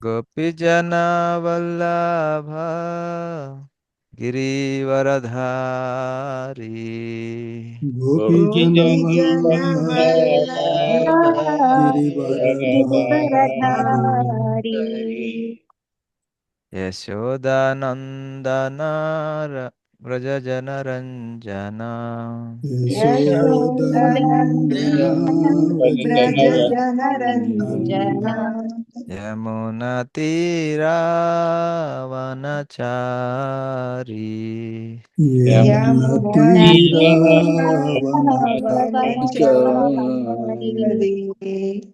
गोपीजना वल्लभ गिरिवरधारी। गोपी जन वल्लभ गिरिवरधारी। यशोदानन्दन व्रजजनरञ्जना। यशोदनन्दन व्रज जन व्रजजनरञ्जना यमुनातीरावनचारी। यमुनातीरावनचारी।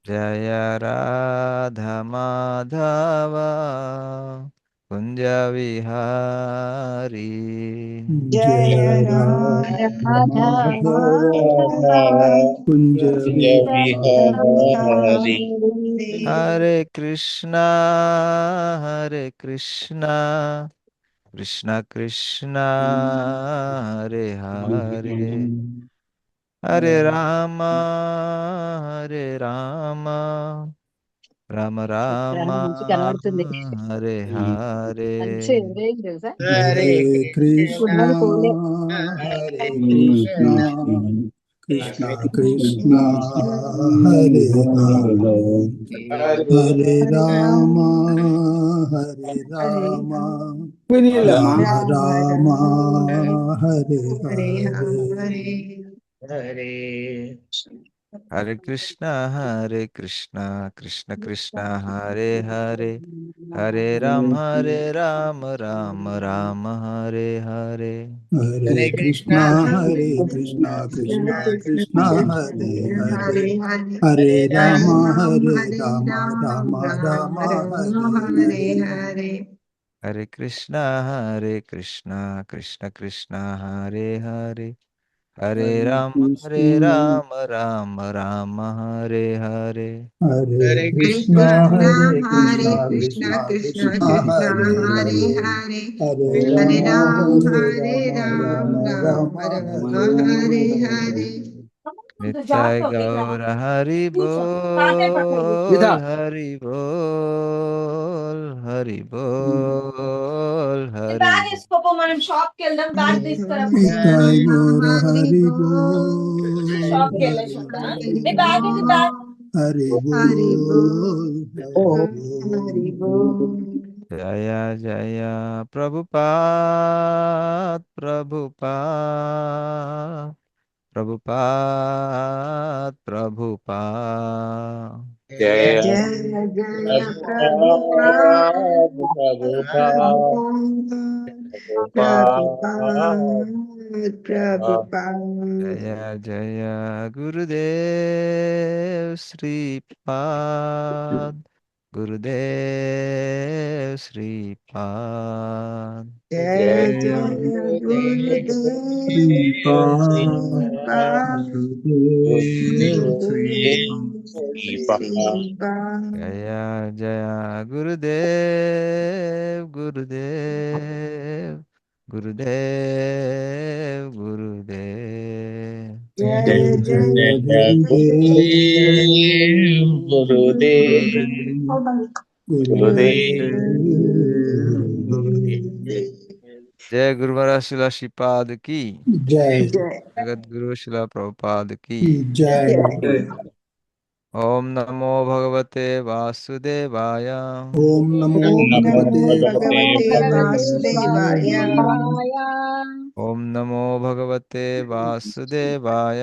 जय राधा माधव कुंज विहारी। जय जय राधा राधा माधव माधव कुंज विहारी। विहारी। हरे कृष्णा कृष्णा कृष्णा हरे हरे, हरे राम రామ రామ మంచి కనబడుతుంది. హరే హరే. మంచి ఎవరేం తెలుసా हरे कृष्णा ఉన్నది పోలే. हरे कृष्णा कृष्णा कृष्णा हरे हरे, हरे राम राम राम हरे हरे। హరే కృష్ణ కృష్ణ కృష్ణ హరే హరే, హరే రామ రామ రామ హరే హరే. हरे कृष्णा कृष्णा कृष्णा हरे हरे, हरे राम राम राम हरे हरे। హరే కృష్ణ కృష్ణ కృష్ణ హరే హరే, హరే हरे రామ कृष्णा రామ రామ హరే హరే. हरे कृष्णा कृष्णा कृष्णा हरे हरे, हरे राम राम राम हरे हरे। निताय गौर हरि बोल, हरि बोल, हरि बोल, हरि निताय गौर हरि बोल, हरि बोल हरि बोल। जय जय प्रभुपाद प्रभुपाद प्रभुपाद प्रभुपाद। जय जय जय प्रभुपाद प्रभुपाद प्रभुपाद। जय जय गुरुदेव श्रीपाद, गुरुदेव श्रीपाद। जय जय जय गुरुदेव श्रीपाद श्रीपाद गुरुदेव गुरुदेव श्रीपाद। श्रीपाद। जय जय गुरुदेव गुरुदेव गुरुदेव गुरुदेव। जय जय जय जय गुरुदेव गुरुदेव गुरुदेव। जय गुरु महाराज शिला श्रीपाद की, जय जय जगत गुरु शिला प्रभुपाद की। जय। ओम नमो भगवते वासुदेवाय, ओम नमो ओम नमो भगवते भगवते वासुदेवाय। वासुदेवाय। ओम नमो भगवते वासुदेवाय।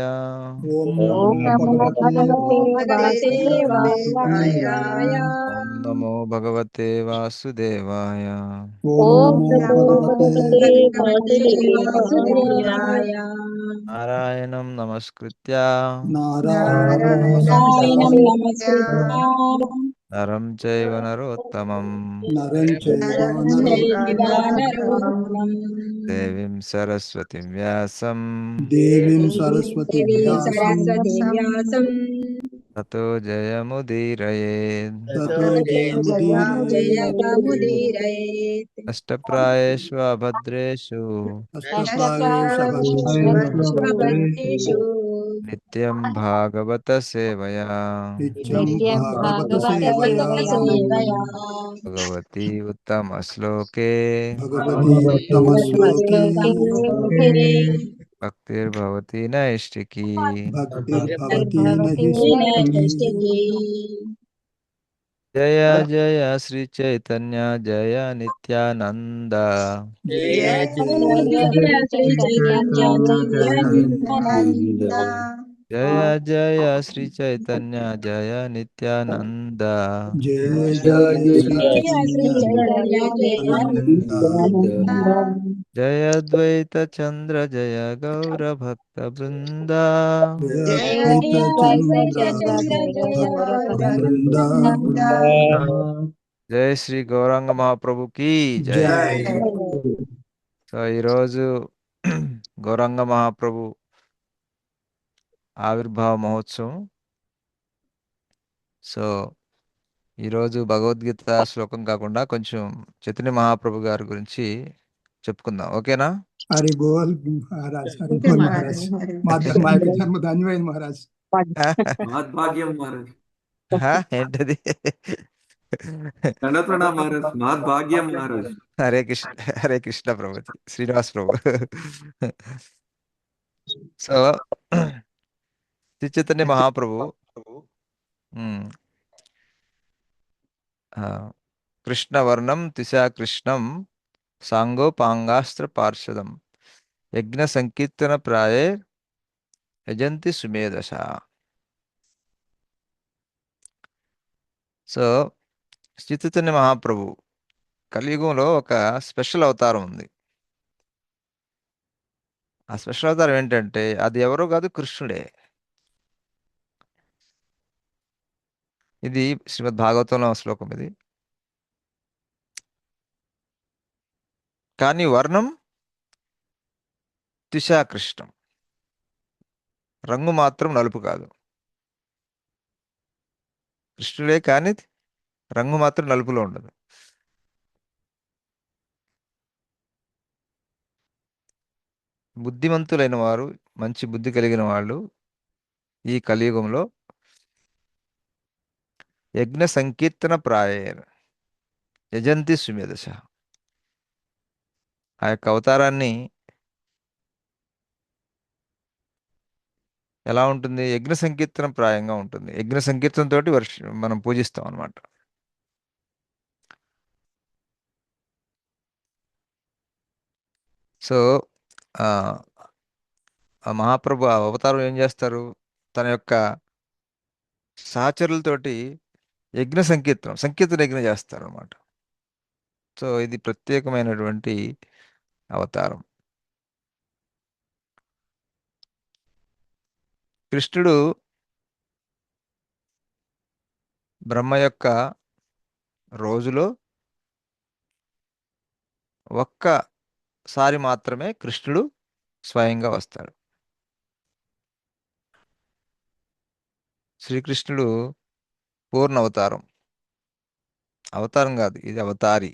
ओम ఓం नमो నమో भगवते భగవతే भगवते వాసుదేవాయ. वासुदेवाय। ओम नमो भगवते वासुदेवाय। ओम ఓం नमो నమో भगवते భగవతే भगवते వాసుదేవాయ. वासुदेवाय। नारायणं नमस्कृत्य नारायणं नारायणं నారాయణం नमस्कृत्य నమస్కృత్య नरं चैव नरोत्तमं नरं चैव नरं चैव नरोत्तमं नरोत्तमम्। देवीं सरस्वतीं व्यासं देवीं सरस्वती देवी व्यासं सरस्वती व्यासं ततो जयमुदीरयेत्। ततो जयमुदीरये। जयमुदीरयेत्। अष्टप्रायेषु अभद्रेषु अष्टप्रायेष అష్టప్రాయేషు भद्रेषु భద్రేషు अष्टभद्रेषु నిత్యం భాగవత సేవయా నిత్యం నిత్యం భాగవత భాగవత సేవయా సేవయా భగవతి ఉత్తమ శ్లోకే భగవతి ఉత్తమ శ్లోకే భక్తిర్భవతి నైష్టికీ. భక్తిర్భవతి భక్తిర్భవతి నహిష్ఠికీ. నైష్ఠికీ. జయ జయ శ్రీ చైతన్య జయ నిత్యానంద. జయ జయ జయ జయ శ్రీ చైతన్య జయ నిత్యానంద జయ జయ శ్రీ చైతన్య జయ నిత్యానంద. జయ జయ జయ శ్రీ జయ శ్రీ చైతన్య చైతన్య జయ నిత్యానంద జయ ద్వైత చంద్ర జయ గౌర భక్త బృంద. జయ జయ ద్వైత ద్వైత చంద్ర చంద్ర జయ భక్త గౌర బృంద. జయ శ్రీ గౌరాంగ మహాప్రభు కీ జయ. జై సో ఈరోజు గౌరాంగ మహాప్రభు ఆవిర్భావ మహోత్సవం. సో ఈరోజు భగవద్గీత శ్లోకం కాకుండా కొంచెం చైతన్య మహాప్రభు గారి గురించి చెప్పుకుందాం, ఓకేనా? హరి బోల్ మహారాజ్, హరి ఓకే బోల్ మహారాజ్ మహారాజ్. మా యొక్క జన్మ ధన్యమైంది మహారాజ్. మహద్భాగ్యం మహారాజ్. ఏంటది? దండ ప్రణామ్ మహారాజ్. మహద్భాగ్యం మహారాజ్. హరే కృష్ణ, హరే కృష్ణ ప్రభుజీ, శ్రీనివాస్ ప్రభు. సో శ్రీ చైతన్య మహాప్రభు ఉమ్, ఆ, కృష్ణవర్ణం దిశా కృష్ణం సాంగోపాంగాస్త్ర పార్షదం యజ్ఞ సంకీర్తన ప్రాయే యజంతి సుమేధస. సో శ్రీ చైతన్య మహాప్రభు కలియుగంలో ఒక స్పెషల్ అవతారం ఉంది. ఆ స్పెషల్ అవతారం ఏంటంటే అది ఎవరో కాదు, కృష్ణుడే. ఇది శ్రీమద్ భాగవతంలో శ్లోకం ఇది. కానీ వర్ణం దిశాకృష్ణం, రంగు మాత్రం నలుపు కాదు. కృష్ణుడే కానీ రంగు మాత్రం నలుపులో ఉండదు. బుద్ధిమంతులైన వారు, మంచి బుద్ధి కలిగిన వాళ్ళు ఈ కలియుగంలో యజ్ఞ సంకీర్తన ప్రాయేర్ యజంతి సుమేధస. ఆ యొక్క అవతారాన్ని ఎలా ఉంటుంది? యజ్ఞ సంకీర్తన ప్రాయంగా ఉంటుంది. యజ్ఞ సంకీర్తన తోటి మనం పూజిస్తాం అన్నమాట. సో ఆ ఆ మహాప్రభు ఆ అవతారం ఏం చేస్తారు? తన యొక్క సహచరులతోటి యజ్ఞ సంకీర్తన యజ్ఞం చేస్తారు అన్నమాట. సో ఇది ప్రత్యేకమైనటువంటి అవతారం. కృష్ణుడు బ్రహ్మ యొక్క రోజులో ఒక్కసారి మాత్రమే కృష్ణుడు స్వయంగా వస్తాడు. శ్రీకృష్ణుడు పూర్ణ అవతారం. అవతారం కాదు, ఇది అవతారి.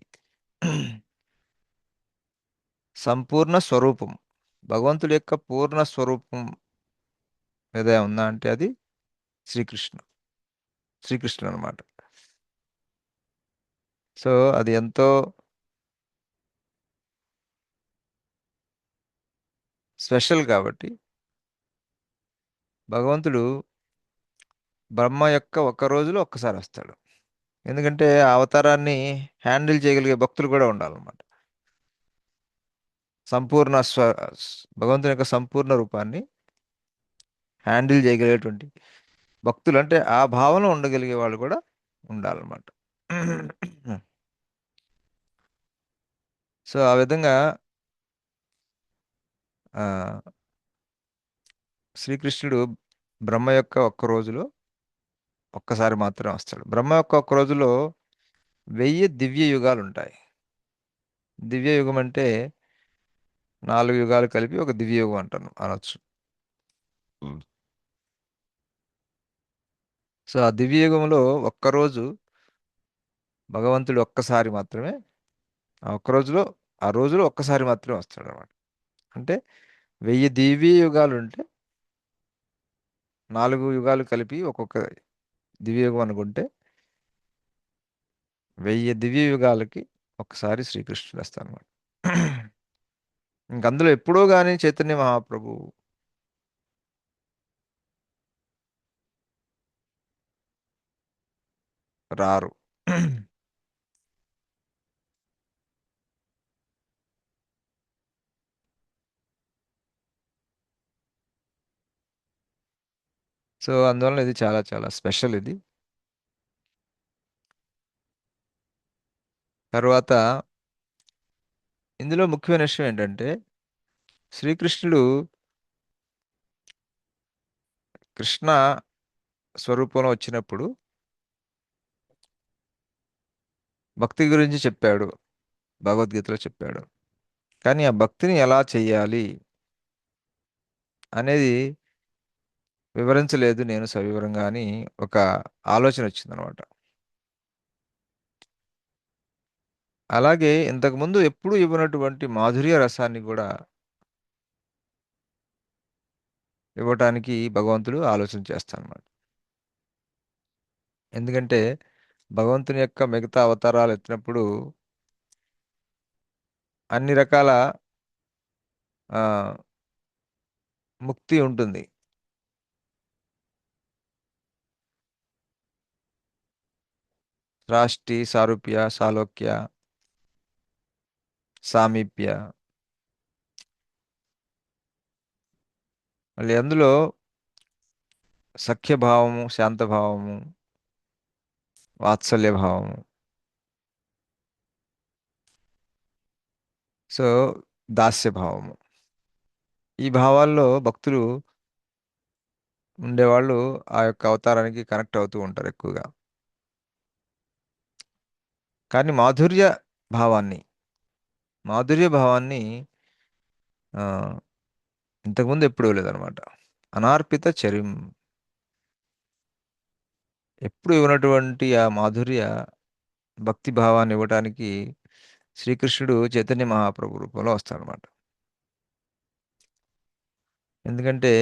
సంపూర్ణ స్వరూపం. భగవంతుడి యొక్క పూర్ణ స్వరూపం ఏదైనా ఉందా అంటే అది శ్రీకృష్ణుడు అనమాట. సో అది ఎంతో స్పెషల్. కాబట్టి భగవంతుడు బ్రహ్మ యొక్క ఒక్క రోజులో ఒక్కసారి వస్తాడు. ఎందుకంటే ఆ అవతారాన్ని హ్యాండిల్ చేయగలిగే భక్తులు కూడా ఉండాలన్నమాట. సంపూర్ణ భగవంతుని యొక్క సంపూర్ణ రూపాన్ని హ్యాండిల్ చేయగలిగేటువంటి భక్తులు, అంటే ఆ భావన ఉండగలిగే వాళ్ళు కూడా ఉండాలన్నమాట. సో ఆ విధంగా ఆ, శ్రీకృష్ణుడు బ్రహ్మ యొక్క ఒక్క రోజులో ఒక్కసారి మాత్రమే వస్తాడు. బ్రహ్మ యొక్క ఒక్క రోజులో 1000 దివ్య యుగాలు ఉంటాయి. దివ్య యుగం అంటే 4 యుగాలు కలిపి ఒక దివ్య యుగం అనొచ్చు. సో ఆ దివ్య యుగంలో ఒక్కరోజు భగవంతుడు ఒక్కసారి మాత్రమే, ఆ ఒక్క రోజులో ఆ రోజులో ఒక్కసారి మాత్రమే వస్తాడు అనమాట. అంటే 1000 దివ్య యుగాలు ఉంటే 4 యుగాలు కలిపి ఒక్కొక్క దివ్యయుగం అనుకుంటే 1000 దివ్య యుగాలకి ఒకసారి శ్రీకృష్ణుడు వస్తారన్నమాట. ఇంక అందులో ఎప్పుడో కానీ చైతన్య మహాప్రభు రారు. సో అందువల్ల ఇది చాలా చాలా స్పెషల్ ఇది. తర్వాత ఇందులో ముఖ్యమైన విషయం ఏంటంటే శ్రీకృష్ణుడు కృష్ణ స్వరూపంలో వచ్చినప్పుడు భక్తి గురించి చెప్పాడు, భగవద్గీతలో చెప్పాడు. కానీ ఆ భక్తిని ఎలా చెయ్యాలి అనేది వివరించలేదు నేను సవివరంగా అని ఒక ఆలోచన వచ్చిందనమాట. అలాగే ఇంతకుముందు ఎప్పుడూ ఇవ్వనటువంటి మాధుర్య రసాన్ని కూడా ఇవ్వటానికి భగవంతుడు ఆలోచన చేస్తానమాట. ఎందుకంటే భగవంతుని యొక్క మిగతా అవతారాలు ఎత్తినప్పుడు అన్ని రకాల ఆ, ముక్తి ఉంటుంది. రాష్టి, సారూప్య, సాలోక్య, సామీప్య, మళ్ళీ అందులో సఖ్యభావము, శాంతభావము, వాత్సల్య భావము. సో దాస్య భావము. ఈ భావాల్లో భక్తులు ఉండేవాళ్ళు ఆ యొక్క అవతారానికి కనెక్ట్ అవుతూ ఉంటారు ఎక్కువగా. కానీ మాధుర్య భావాన్ని ఆ, ఇంతకుముందు ఎప్పుడు ఇవ్వలేదన్నమాట. అనార్పిత చరిం, ఎప్పుడు ఇవ్వనటువంటి ఆ మాధుర్య భక్తి భావాన్ని ఇవ్వటానికి శ్రీకృష్ణుడు చైతన్య మహాప్రభు రూపంలో వస్తాడనమాట. ఎందుకంటే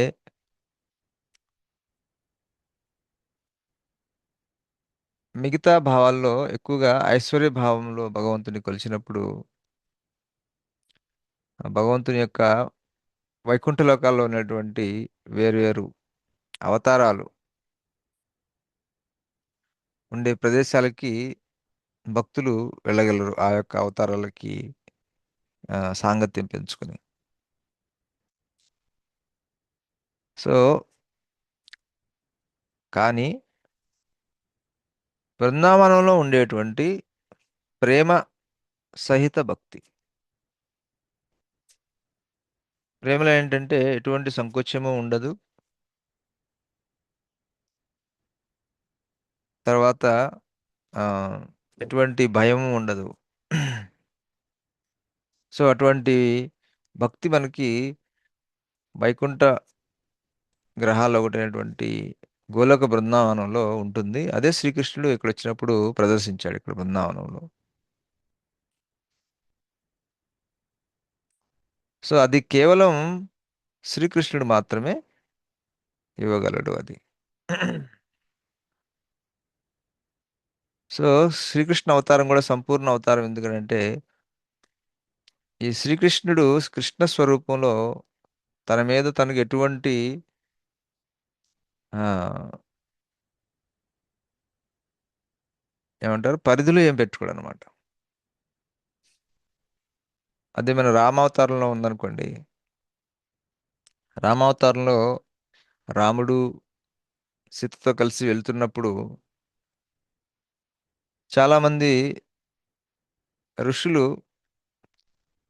మిగతా భావాల్లో ఎక్కువగా ఐశ్వర్య భావంలో భగవంతుని కొలిచినప్పుడు ఆ భగవంతుని యొక్క వైకుంఠ లోకాల్లో ఉన్నటువంటి వేరువేరు అవతారాలు ఉండే ప్రదేశాలకి భక్తులు వెళ్ళగలరు ఆ యొక్క అవతారాలకి సాంగత్యం పెంచుకుని. సో కానీ బృందావనంలో ఉండేటువంటి ప్రేమ సహిత భక్తి, ప్రేమలో ఏంటంటే ఎటువంటి సంకోచము ఉండదు. తర్వాత ఆ, ఎటువంటి భయము ఉండదు. సో అటువంటి భక్తి మనకి వైకుంఠ గ్రహాల్లో ఒకటైనటువంటి గోలోక బృందావనంలో ఉంటుంది. అదే శ్రీకృష్ణుడు ఇక్కడ వచ్చినప్పుడు ప్రదర్శించాడు ఇక్కడ బృందావనంలో. సో అది కేవలం శ్రీకృష్ణుడు మాత్రమే ఇవ్వగలడు అది. సో శ్రీకృష్ణ అవతారం కూడా సంపూర్ణ అవతారం. ఎందుకంటే ఈ శ్రీకృష్ణుడు కృష్ణ స్వరూపంలో తన మీద తనకు ఎటువంటి ఆ, ఏమంటారు పరిధులు ఏం పెట్టుకోడు అనమాట. అదే మన రామావతారంలో ఉందనుకోండి. రామావతారంలో రాముడు సీతతో కలిసి వెళ్తున్నప్పుడు చాలామంది ఋషులు,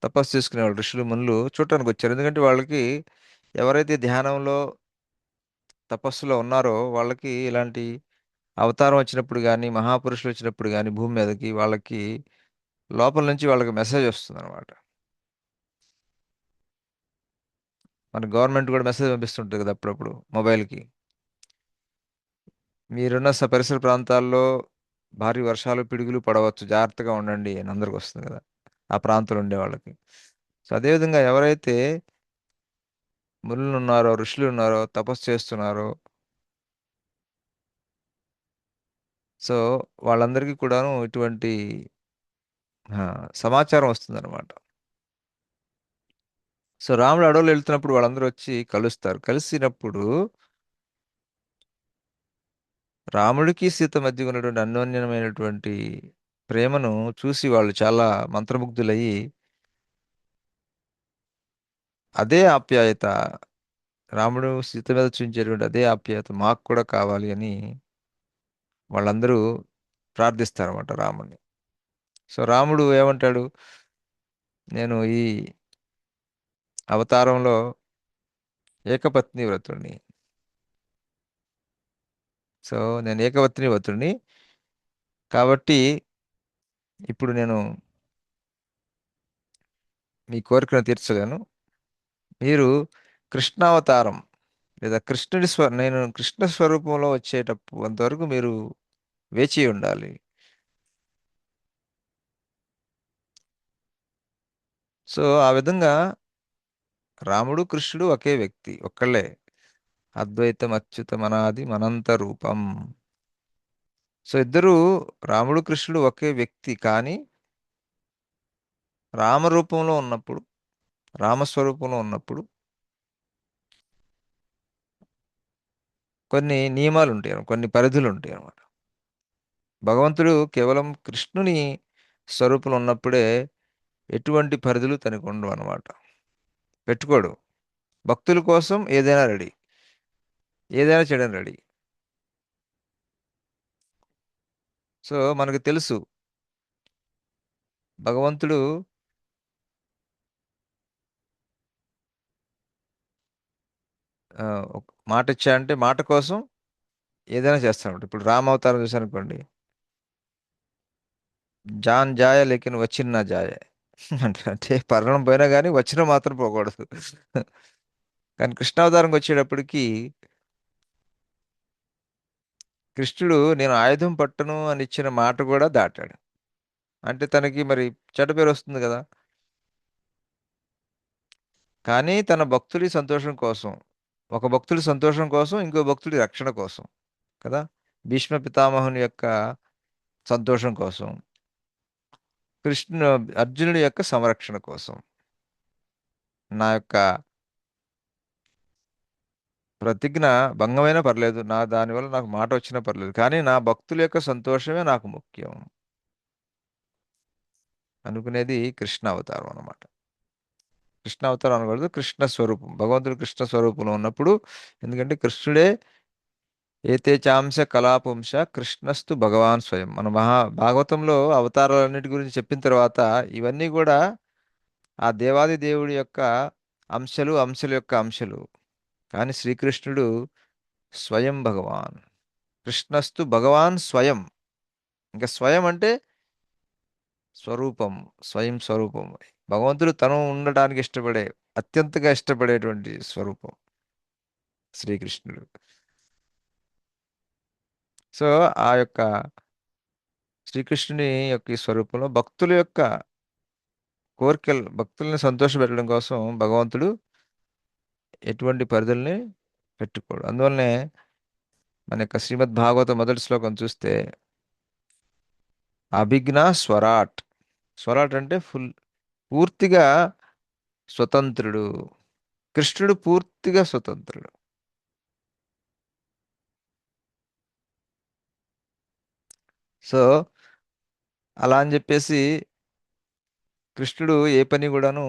తపస్సు చేసుకునేవాళ్ళు, ఋషులు మునులు చూడటానికి వచ్చారు. ఎందుకంటే వాళ్ళకి ఎవరైతే ధ్యానంలో తపస్సులో ఉన్నారో వాళ్ళకి ఇలాంటి అవతారం వచ్చినప్పుడు కానీ మహాపురుషులు వచ్చినప్పుడు కానీ భూమి మీదకి వాళ్ళకి లోపల నుంచి వాళ్ళకి మెసేజ్ వస్తుంది అనమాట. మన గవర్నమెంట్ కూడా మెసేజ్ పంపిస్తుంటుంది కదా అప్పుడప్పుడు మొబైల్కి. మీరున్న పరిసర ప్రాంతాల్లో భారీ వర్షాలు, పిడుగులు పడవచ్చు, జాగ్రత్తగా ఉండండి అని అందరికి వస్తుంది కదా ఆ ప్రాంతంలో ఉండే వాళ్ళకి. సో అదేవిధంగా ఎవరైతే మునులు ఉన్నారో, ఋషులు ఉన్నారో, తపస్సు చేస్తున్నారో సో వాళ్ళందరికీ కూడాను ఇటువంటి సమాచారం వస్తుందన్నమాట. సో రాముడు అడవులు వెళ్తున్నప్పుడు వాళ్ళందరూ వచ్చి కలుస్తారు. కలిసినప్పుడు రాముడికి సీత మధ్య ఉన్నటువంటి అన్యోన్యమైనటువంటి ప్రేమను చూసి వాళ్ళు చాలా మంత్రముగ్ధులయ్యి అదే ఆప్యాయత, రాముడు సీత మీద చూపించేటువంటి అదే ఆప్యాయత మాకు కూడా కావాలి అని వాళ్ళందరూ ప్రార్థిస్తారన్నమాట రాముడిని. సో రాముడు ఏమంటాడు, నేను ఈ అవతారంలో ఏకపత్ని వ్రతుడిని. సో నేను ఏకపత్ని వ్రతుడిని కాబట్టి ఇప్పుడు నేను మీ కోరికను తీర్చలేను. మీరు కృష్ణావతారం లేదా నేను కృష్ణ స్వరూపంలో వచ్చేటప్పుడు అంతవరకు మీరు వేచి ఉండాలి. సో ఆ విధంగా రాముడు కృష్ణుడు ఒకే వ్యక్తి, ఒక్కళ్ళే. అద్వైతం అచ్యుతం అనాది అనంత రూపం. సో ఇద్దరు రాముడు కృష్ణుడు ఒకే వ్యక్తి, కానీ రామరూపంలో ఉన్నప్పుడు, రామస్వరూపంలో ఉన్నప్పుడు కొన్ని నియమాలు ఉంటాయి, కొన్ని పరిధులు ఉంటాయి అన్నమాట. భగవంతుడు కేవలం కృష్ణుని స్వరూపంలో ఉన్నప్పుడే ఎటువంటి పరిధులు తనకు ఉండవు అన్నమాట. పెట్టుకోడు. భక్తుల కోసం ఏదైనా రెడీ, ఏదైనా చేయడం రెడీ. సో మనకు తెలుసు భగవంతుడు ఒక మాట ఇచ్చాడంటే మాట కోసం ఏదైనా చేస్తాడు. ఇప్పుడు రామావతారం చూసానుకోండి, జాన్ జాయ లేకిన్ వచ్చిన నా జాయ అంటే అంటే పర్ణం పోయినా కానీ వచ్చిన మాత్రం పోకూడదు. కానీ కృష్ణావతారంకి వచ్చేటప్పటికి కృష్ణుడు నేను ఆయుధం పట్టను అని ఇచ్చిన మాట కూడా దాటాడు. అంటే తనకి మరి చెడ్డ పేరు వస్తుంది కదా. కానీ తన భక్తుడి సంతోషం కోసం, ఒక భక్తుడి సంతోషం కోసం, ఇంకో భక్తుడి రక్షణ కోసం కదా, భీష్మ పితామహుని యొక్క సంతోషం కోసం, అర్జునుడి యొక్క సంరక్షణ కోసం, నా యొక్క ప్రతిజ్ఞ భంగమైనా పర్లేదు, దానివల్ల నాకు మాట వచ్చినా పర్లేదు, కానీ నా భక్తుల యొక్క సంతోషమే నాకు ముఖ్యం అనుకునేది కృష్ణ అవతారం అన్నమాట. కృష్ణ అవతారం అనకూడదు, కృష్ణ స్వరూపం. భగవంతుడు కృష్ణ స్వరూపంలో ఉన్నప్పుడు, ఎందుకంటే కృష్ణుడే ఏతే చాంశ కళాపుంశ కృష్ణస్తు భగవాన్ స్వయం. మన భాగవతంలో అవతారాలన్నిటి గురించి చెప్పిన తర్వాత ఇవన్నీ కూడా ఆ దేవాది దేవుడి యొక్క అంశలు, అంశల యొక్క అంశలు. కానీ శ్రీకృష్ణుడు స్వయం భగవాన్. కృష్ణస్తు భగవాన్ స్వయం. ఇంకా స్వయం అంటే స్వరూపం, స్వయం స్వరూపం. భగవంతుడు తను ఉండటానికి ఇష్టపడే, అత్యంతగా ఇష్టపడేటువంటి స్వరూపం శ్రీకృష్ణుడు. సో ఆ యొక్క శ్రీకృష్ణుని యొక్క ఈ స్వరూపంలో భక్తుల యొక్క కోరికలు, భక్తుల్ని సంతోషపెట్టడం కోసం భగవంతుడు ఎటువంటి పరిధుల్ని పెట్టుకోడు. అందువల్లనే మన యొక్క శ్రీమద్ భాగవత మొదటి శ్లోకం చూస్తే అభిజ్ఞ స్వరాట్. స్వరాట్ అంటే పూర్తిగా స్వతంత్రుడు. కృష్ణుడు పూర్తిగా స్వతంత్రుడు. సో అలా అని చెప్పేసి కృష్ణుడు ఏ పని కూడాను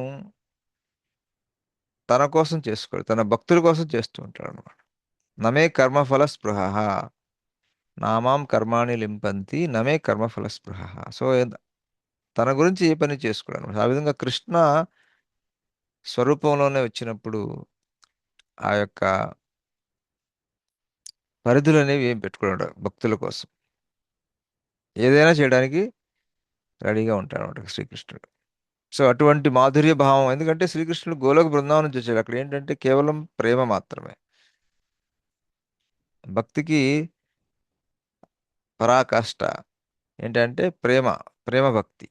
తన కోసం చేసుకోడు, తన భక్తుల కోసం చేస్తూ ఉంటాడు అనమాట. నమే కర్మఫల స్పృహ నామాం కర్మాణి లింపంతి నమే కర్మఫల స్పృహ. సో తన గురించి ఏ పని చేసుకోడు అనమాట. ఆ విధంగా కృష్ణ స్వరూపంలోనే వచ్చినప్పుడు ఆ యొక్క పరిధులు అనేవి ఏం పెట్టుకోడు భక్తుల కోసం. ఏదైనా చేయడానికి రెడీగా ఉంటాడు అనమాట శ్రీకృష్ణుడు. సో అటువంటి మాధుర్య భావం, ఎందుకంటే శ్రీకృష్ణుడు గోలోక బృందావనం నుంచి వచ్చాడు. అక్కడ ఏంటంటే కేవలం ప్రేమ మాత్రమే. భక్తికి పరాకాష్ట ఏంటంటే ప్రేమ, ప్రేమ భక్తి.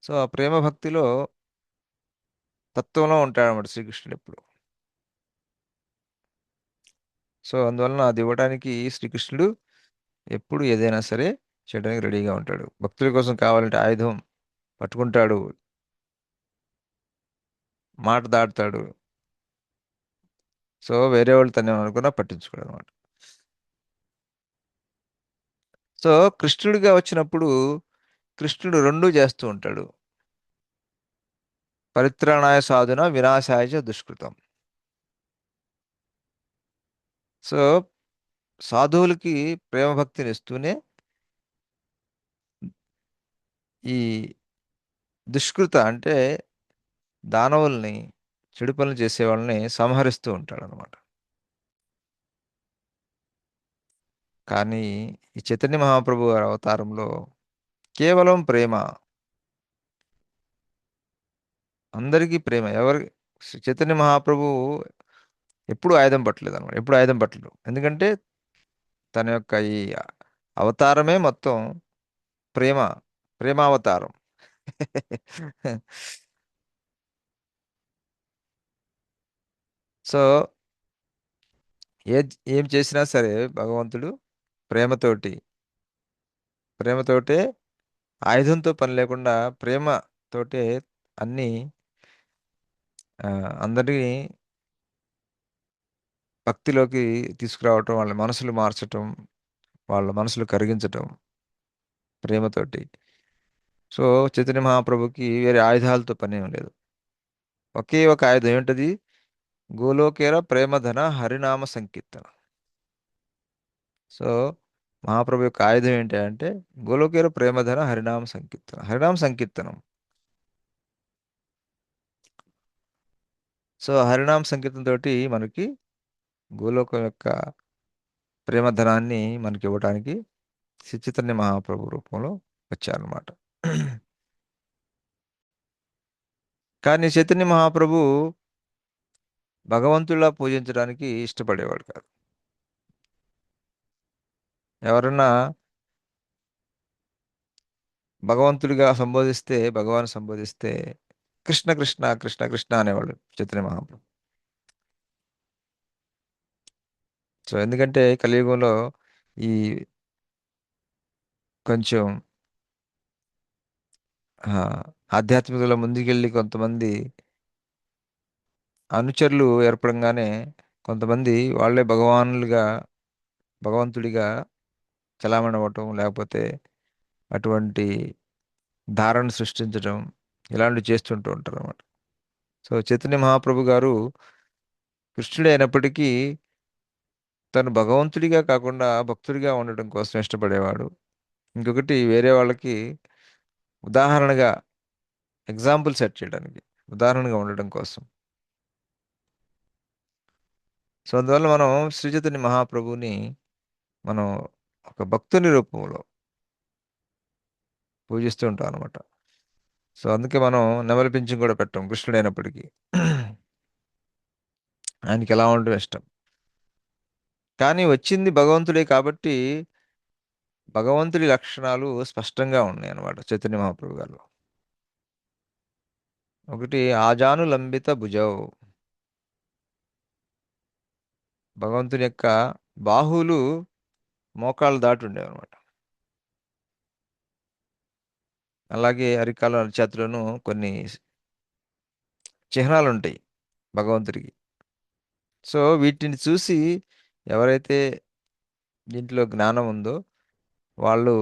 సో ఆ ప్రేమ భక్తిలో తత్వంలో ఉంటాడన్నమాట శ్రీకృష్ణుడు ఎప్పుడు. సో అందువలన అది ఇవ్వడానికి శ్రీకృష్ణుడు ఎప్పుడు ఏదైనా సరే చేయడానికి రెడీగా ఉంటాడు. భక్తుల కోసం కావాలంటే ఆయుధం పట్టుకుంటాడు, మాట దాటుతాడు. సో వేరే వాళ్ళు తను అనుకున్నా పట్టించుకోడు అనమాట. సో కృష్ణుడిగా వచ్చినప్పుడు కృష్ణుడు రెండూ చేస్తూ ఉంటాడు. పరిత్రాణాయ సాధున వినాశాయ చ దుష్కృతం. సో సాధువులకి ప్రేమ భక్తిని ఇస్తూనే ఈ దుష్కృత అంటే దానవుల్ని, చెడు పనులు చేసే వాళ్ళని సంహరిస్తూ ఉంటాడు అనమాట. కానీ ఈ చైతన్య మహాప్రభు గారి అవతారంలో కేవలం ప్రేమ, అందరికీ ప్రేమ. చైతన్య మహాప్రభు ఎప్పుడు ఆయుధం పట్టలేదు అనమాట, ఎప్పుడు ఆయుధం పట్టలేదు. ఎందుకంటే తన యొక్క ఈ అవతారమే మొత్తం ప్రేమ, ప్రేమావతారం. సో ఏ ఏం చేసినా సరే భగవంతుడు ప్రేమతోటి, ప్రేమతోటే, ఆయుధంతో పని లేకుండా ప్రేమతోటే అన్నీ అందరినీ భక్తిలోకి తీసుకురావటం, వాళ్ళ మనసులు మార్చటం, వాళ్ళ మనసులు కరిగించటం ప్రేమతోటి. సో చైతన్య మహాప్రభుకి వేరే ఆయుధాలతో పని ఏం లేదు. ఒకే ఒక ఆయుధం ఏంటది? గోలోకేర ప్రేమధన హరినామ సంకీర్తన. సో మహాప్రభు యొక్క ఆయుధం ఏంటి అంటే గోలోకేర ప్రేమధన హరినామ సంకీర్తన, హరినామ సంకీర్తనం. సో హరినామ సంకీర్తన తోటి మనకి గోలోకం యొక్క ప్రేమధనాన్ని మనకి ఇవ్వడానికి శ్రీ చైతన్య మహాప్రభు రూపంలో వచ్చారనమాట. కానీ చైతన్య మహాప్రభు భగవంతుడిలా పూజించడానికి ఇష్టపడేవాడు కాదు. ఎవరన్నా భగవంతుడిగా సంబోధిస్తే, భగవాన్ సంబోధిస్తే కృష్ణ కృష్ణ కృష్ణ కృష్ణ అనేవాడు చైతన్య మహాప్రభు. సో ఎందుకంటే కలియుగంలో ఈ కొంచెం ఆ, ఆధ్యాత్మికతలో ముందుకెళ్ళి కొంతమంది అనుచరులు ఏర్పడంగానే కొంతమంది వాళ్ళే భగవంతుడిగా చలామణి అవ్వటం, లేకపోతే అటువంటి ధారణ సృష్టించడం, ఇలాంటివి చేస్తుంటూ ఉంటారు అన్నమాట. సో చైతన్య మహాప్రభు గారు కృష్ణుడే అయినప్పటికీ తను భగవంతుడిగా కాకుండా భక్తుడిగా ఉండటం కోసం ఇష్టపడేవాడు. ఇంకొకటి వేరే వాళ్ళకి ఉదాహరణగా, ఎగ్జాంపుల్ సెట్ చేయడానికి, ఉదాహరణగా ఉండటం కోసం. సో అందువల్ల మనం శ్రీ చైతన్య మహాప్రభుని మనం ఒక భక్తుని రూపంలో పూజిస్తూ ఉంటాం అనమాట. సో అందుకే మనం నెమలి పింఛం కూడా పెట్టాం కృష్ణుడు అయినప్పటికీ. ఆయనకి ఎలా ఉండడం ఇష్టం. కానీ వచ్చింది భగవంతుడే కాబట్టి భగవంతుడి లక్షణాలు స్పష్టంగా ఉన్నాయి అన్నమాట చైతన్య మహాప్రభు గారు. ఒకటి ఆజాను లంబిత భుజౌ, భగవంతుని యొక్క బాహువులు మోకాళ్ళు దాటి ఉండేవి అనమాట. అలాగే అరికాలు, అరిచేతులను కొన్ని చిహ్నాలు ఉంటాయి భగవంతుడికి. సో వీటిని చూసి ఎవరైతే దీంట్లో జ్ఞానం ఉందో వాళ్ళు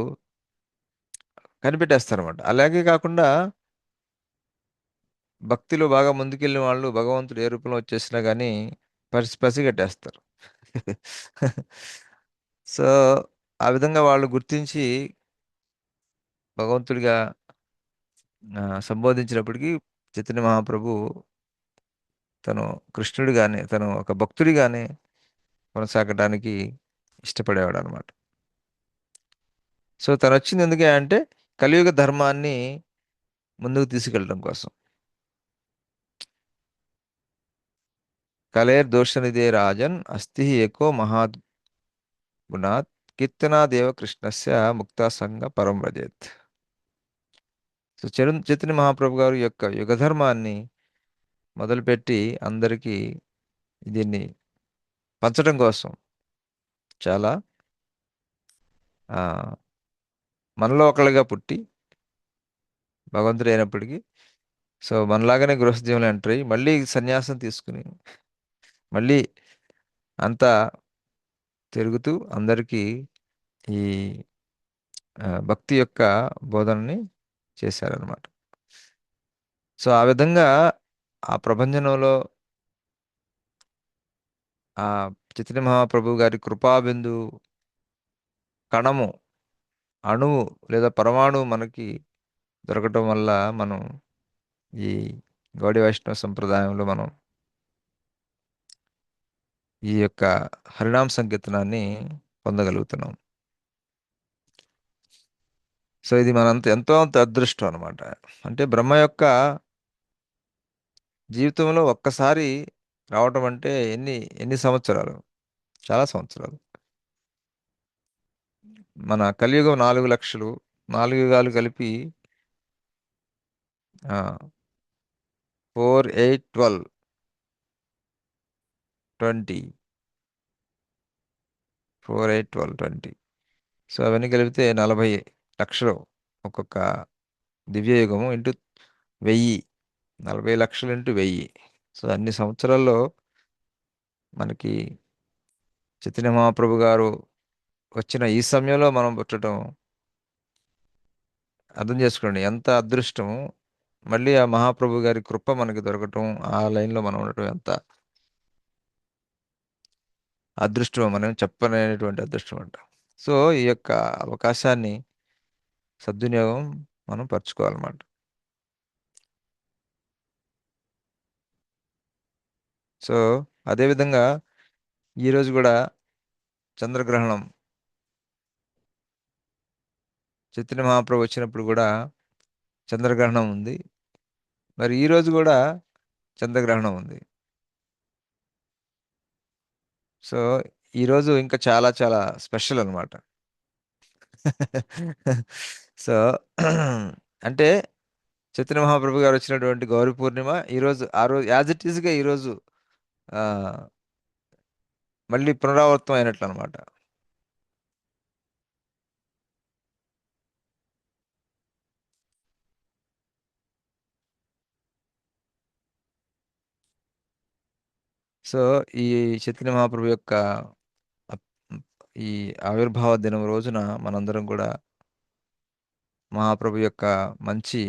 కనిపెట్టేస్తారన్నమాట. అలాగే కాకుండా భక్తిలో బాగా ముందుకెళ్ళిన వాళ్ళు భగవంతుడు ఏ రూపంలో వచ్చేసినా కానీ పసిగట్టేస్తారు. సో ఆ విధంగా వాళ్ళు గుర్తించి భగవంతుడిగా సంబోధించినప్పటికీ చైతన్య మహాప్రభు తను కృష్ణుడిగానే, తను ఒక భక్తుడిగానే కొనసాగడానికి ఇష్టపడేవాడు అనమాట. సో తను వచ్చింది ఎందుకే అంటే కలియుగ ధర్మాన్ని ముందుకు తీసుకెళ్ళడం కోసం. కలేర్ దోషనిదే రాజన్ అస్థి ఏకో మహాగుణాత్ కీర్తనాదేవ కృష్ణస్య ముక్తా సంగ పరం వ్రజేత్. సో చైతన్య మహాప్రభు గారు యొక్క యుగధర్మాన్ని మొదలుపెట్టి అందరికీ దీన్ని పంచడం కోసం చాలా ఆ, మనలో ఒకళ్ళుగా పుట్టి భగవంతుడు అయినప్పటికీ సో మనలాగానే గృహస్థ జీవనం ఎంటర్ అయ్యి మళ్ళీ సన్యాసం తీసుకుని మళ్ళీ అంతా తిరుగుతూ అందరికీ ఈ భక్తి యొక్క బోధనని చేశారనమాట. సో ఆ విధంగా ఆ ప్రభంజనంలో ఆ చైతన్య మహాప్రభు గారి కృపాబిందు కణము, అణువు లేదా పరమాణువు మనకి దొరకటం వల్ల మనం ఈ గౌడీ వైష్ణవ సంప్రదాయంలో మనం ఈ యొక్క హరినామ సంకీర్తనాన్ని పొందగలుగుతున్నాం. సో ఇది మనంత ఎంతో అంత అదృష్టం అనమాట. అంటే బ్రహ్మ యొక్క జీవితంలో ఒక్కసారి రావటం అంటే ఎన్ని ఎన్ని సంవత్సరాలు, చాలా సంవత్సరాలు. మన కలియుగం 4 లక్షలు, 4 యుగాలు కలిపి 4, 8, 12, 20, 4, 8, 12, 20. సో అవన్నీ కలిపితే 40 లక్షలు ఒక్కొక్క దివ్యయుగము ఇంటూ 1000, 40 లక్షలు ఇంటూ 1000. సో అన్ని సంవత్సరాల్లో మనకి చైతన్య మహాప్రభు గారు వచ్చిన ఈ సమయంలో మనం పుట్టడం అర్థం చేసుకోండి ఎంత అదృష్టము. మళ్ళీ ఆ మహాప్రభు గారి కృప మనకి దొరకటం, ఆ లైన్లో మనం ఉండటం ఎంత అదృష్టం, మనం చెప్పలేనటువంటి అదృష్టం అంట. సో ఈ యొక్క అవకాశాన్ని సద్వినియోగం మనం పరుచుకోవాలన్నమాట. సో అదేవిధంగా ఈరోజు కూడా చంద్రగ్రహణం, చైతన్య మహాప్రభు వచ్చినప్పుడు కూడా చంద్రగ్రహణం ఉంది. మరి ఈరోజు కూడా చంద్రగ్రహణం ఉంది. సో ఈరోజు ఇంకా చాలా చాలా స్పెషల్ అనమాట. సో అంటే చైతన్య మహాప్రభు గారు వచ్చినటువంటి గౌరీ పూర్ణిమ ఈరోజు, ఆ రోజు యాజ్ ఇట్ ఈస్గా ఈరోజు మళ్ళీ పునరావృతం అయినట్లు అనమాట. సో ఈ చైతన్య మహాప్రభు యొక్క ఈ ఆవిర్భావ దినం రోజున మనందరం కూడా మహాప్రభు యొక్క మంచి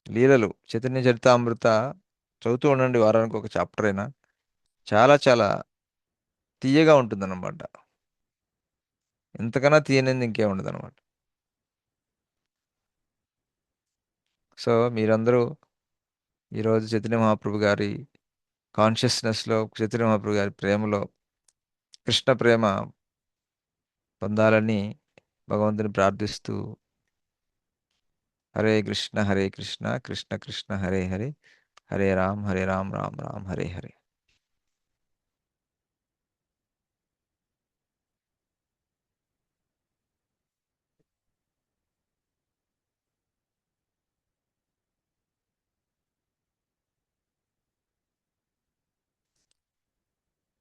లీలలు, చైతన్య చరితామృత చదువుతూ ఉండండి. వారానికి ఒక చాప్టర్ అయినా చాలా చాలా తీయగా ఉంటుందన్నమాట. ఇంతకన్నా తీయనిది ఇంకే ఉండదు అనమాట. సో మీరందరూ ఈరోజు చైతన్య మహాప్రభు గారి కాన్షియస్నెస్లో, చైతన్య మహాప్రభు గారి ప్రేమలో, కృష్ణ ప్రేమ పొందాలని భగవంతుని ప్రార్థిస్తూ హరే కృష్ణ కృష్ణ కృష్ణ హరే హరే, హరే రామ్ రామ్ రామ్ హరే హరే.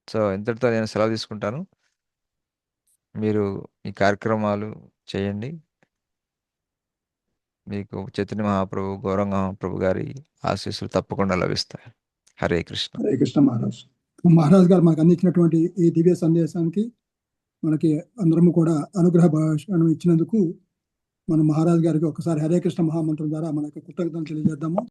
సో ఇంతటితో నేను సెలవు తీసుకుంటాను. మీరు ఈ కార్యక్రమాలు చేయండి. మీకు చైతన్య మహాప్రభు, గౌరంగ మహాప్రభు గారి ఆశీస్సులు తప్పకుండా లభిస్తాయి. హరే కృష్ణ. హరే కృష్ణ మహారాజ్. మహారాజ్ గారు మనకు అందించినటువంటి ఈ దివ్య సందేశానికి మనకి అందరము కూడా అనుగ్రహ భాషను ఇచ్చినందుకు మనం మహారాజ్ గారికి ఒకసారి హరే కృష్ణ మహామంత్రం ద్వారా మనకు కృతజ్ఞతలు తెలియజేద్దాము.